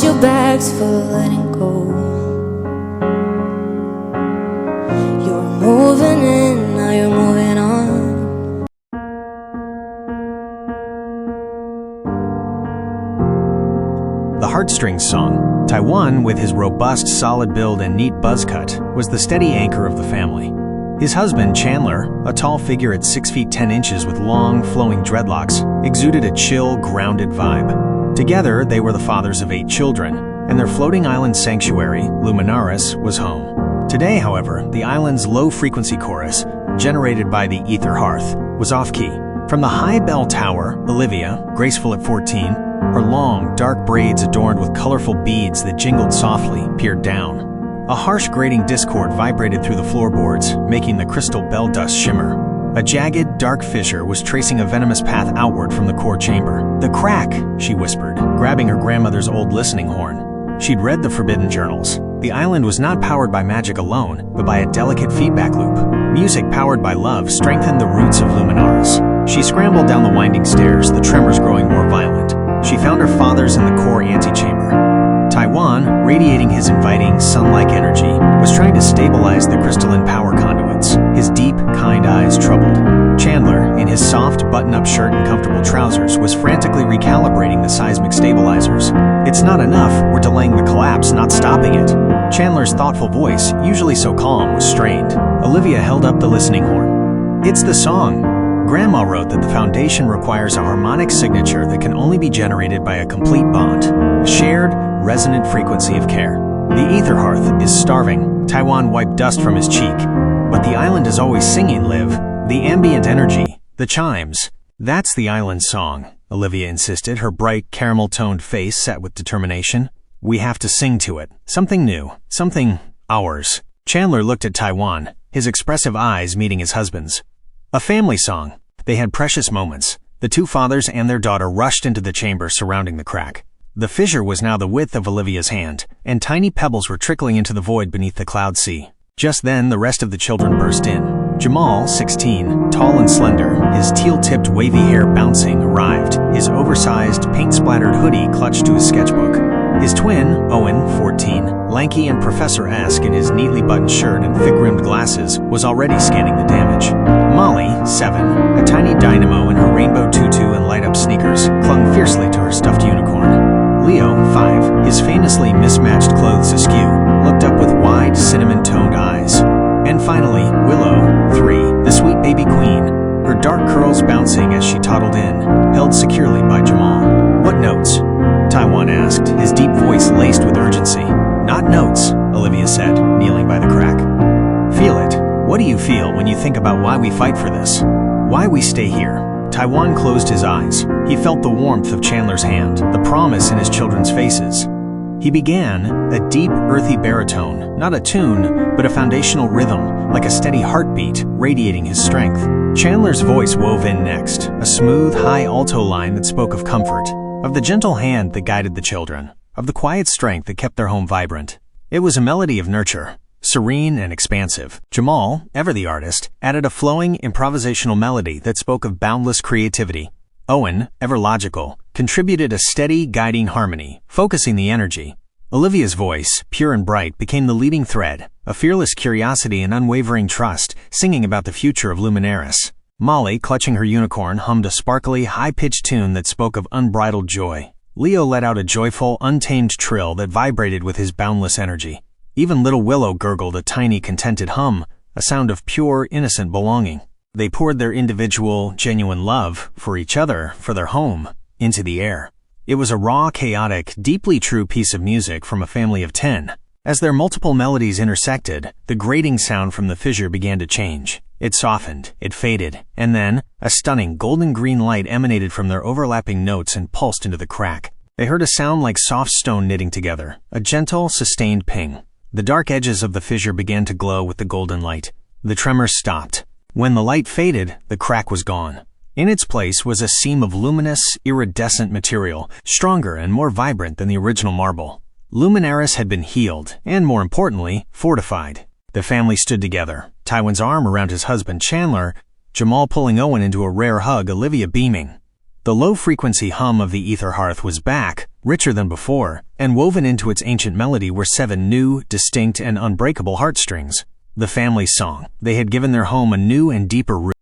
your bags for letting go. You're moving in, now you're moving on. The Heartstrings song. Taiwan, with his robust, solid build and neat buzz cut, was the steady anchor of the family. His husband, Chandler, a tall figure at 6 feet 10 inches with long, flowing dreadlocks, exuded a chill, grounded vibe. Together, they were the fathers of 8 children, and their floating island sanctuary, Luminaris, was home. Today, however, the island's low-frequency chorus, generated by the ether hearth, was off-key. From the high bell tower, Olivia, graceful at 14, her long, dark braids adorned with colorful beads that jingled softly, peered down. A harsh grating discord vibrated through the floorboards, making the crystal bell dust shimmer. A jagged, dark fissure was tracing a venomous path outward from the core chamber. "The crack," she whispered, grabbing her grandmother's old listening horn. She'd read the forbidden journals. The island was not powered by magic alone, but by a delicate feedback loop. Music powered by love strengthened the roots of Luminaris. She scrambled down the winding stairs, the tremors growing more violent. She found her father's in the core antechamber. Taiwan, radiating his inviting, sun-like energy, was trying to stabilize the crystalline power conduits, his deep, kind eyes troubled. Chandler, in his soft, button-up shirt and comfortable trousers, was frantically recalibrating the seismic stabilizers. "It's not enough, we're delaying the collapse, not stopping it." Chandler's thoughtful voice, usually so calm, was strained. Olivia held up the listening horn. "It's the song. Grandma wrote that the foundation requires a harmonic signature that can only be generated by a complete bond, a shared, resonant frequency of care. The ether hearth is starving." Taiwan wiped dust from his cheek. "But the island is always singing, Liv. The ambient energy, the chimes. That's the island song," Olivia insisted, her bright, caramel-toned face set with determination. "We have to sing to it. Something new. Something ours." Chandler looked at Taiwan, his expressive eyes meeting his husband's. A family song. They had precious moments. The 2 fathers and their daughter rushed into the chamber surrounding the crack. The fissure was now the width of Olivia's hand, and tiny pebbles were trickling into the void beneath the cloud sea. Just then, the rest of the children burst in. Jamal, 16, tall and slender, his teal-tipped wavy hair bouncing, arrived, his oversized, paint-splattered hoodie clutched to his sketchbook. His twin, Owen, 14, lanky and professor-esque in his neatly buttoned shirt and thick-rimmed glasses, was already scanning the damage. Molly, 7, a tiny dynamo in her rainbow tutu and light-up sneakers, clung fiercely to her stuffed unicorn. Leo, 5, his famously mismatched clothes askew, looked up with wide, cinnamon-toned eyes. And finally, Willow, 3, the sweet baby queen, her dark curls bouncing as she toddled in, held securely by Jamal. "What notes?" Taiwan asked, his deep voice laced with urgency. "Not notes," Olivia said, kneeling by the crack. "Feel it. What do you feel when you think about why we fight for this? Why we stay here?" Taiwan closed his eyes. He felt the warmth of Chandler's hand, the promise in his children's faces. He began, a deep, earthy baritone, not a tune, but a foundational rhythm, like a steady heartbeat, radiating his strength. Chandler's voice wove in next, a smooth, high alto line that spoke of comfort, of the gentle hand that guided the children, of the quiet strength that kept their home vibrant. It was a melody of nurture, serene and expansive. Jamal, ever the artist, added a flowing, improvisational melody that spoke of boundless creativity. Owen, ever logical, contributed a steady, guiding harmony, focusing the energy. Olivia's voice, pure and bright, became the leading thread, a fearless curiosity and unwavering trust, singing about the future of Luminaris. Molly, clutching her unicorn, hummed a sparkly, high-pitched tune that spoke of unbridled joy. Leo let out a joyful, untamed trill that vibrated with his boundless energy. Even little Willow gurgled a tiny, contented hum, a sound of pure, innocent belonging. They poured their individual, genuine love, for each other, for their home, into the air. It was a raw, chaotic, deeply true piece of music from a family of 10. As their multiple melodies intersected, the grating sound from the fissure began to change. It softened, it faded, and then, a stunning golden-green light emanated from their overlapping notes and pulsed into the crack. They heard a sound like soft stone knitting together, a gentle, sustained ping. The dark edges of the fissure began to glow with the golden light. The tremors stopped. When the light faded, the crack was gone. In its place was a seam of luminous, iridescent material, stronger and more vibrant than the original marble. Luminaris had been healed, and more importantly, fortified. The family stood together, Taiwan's arm around his husband Chandler, Jamal pulling Owen into a rare hug, Olivia beaming. The low-frequency hum of the ether hearth was back, Richer than before, and woven into its ancient melody were 7 new, distinct, and unbreakable heartstrings. The family song. They had given their home a new and deeper root.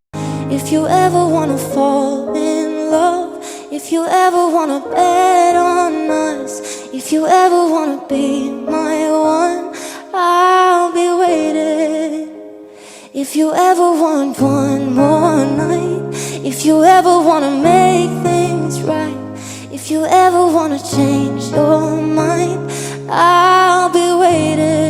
If you ever wanna fall in love, if you ever wanna bet on us, if you ever wanna be my one, I'll be waiting. If you ever want one more night, if you ever wanna make things right, if you ever wanna change your mind, I'll be waiting.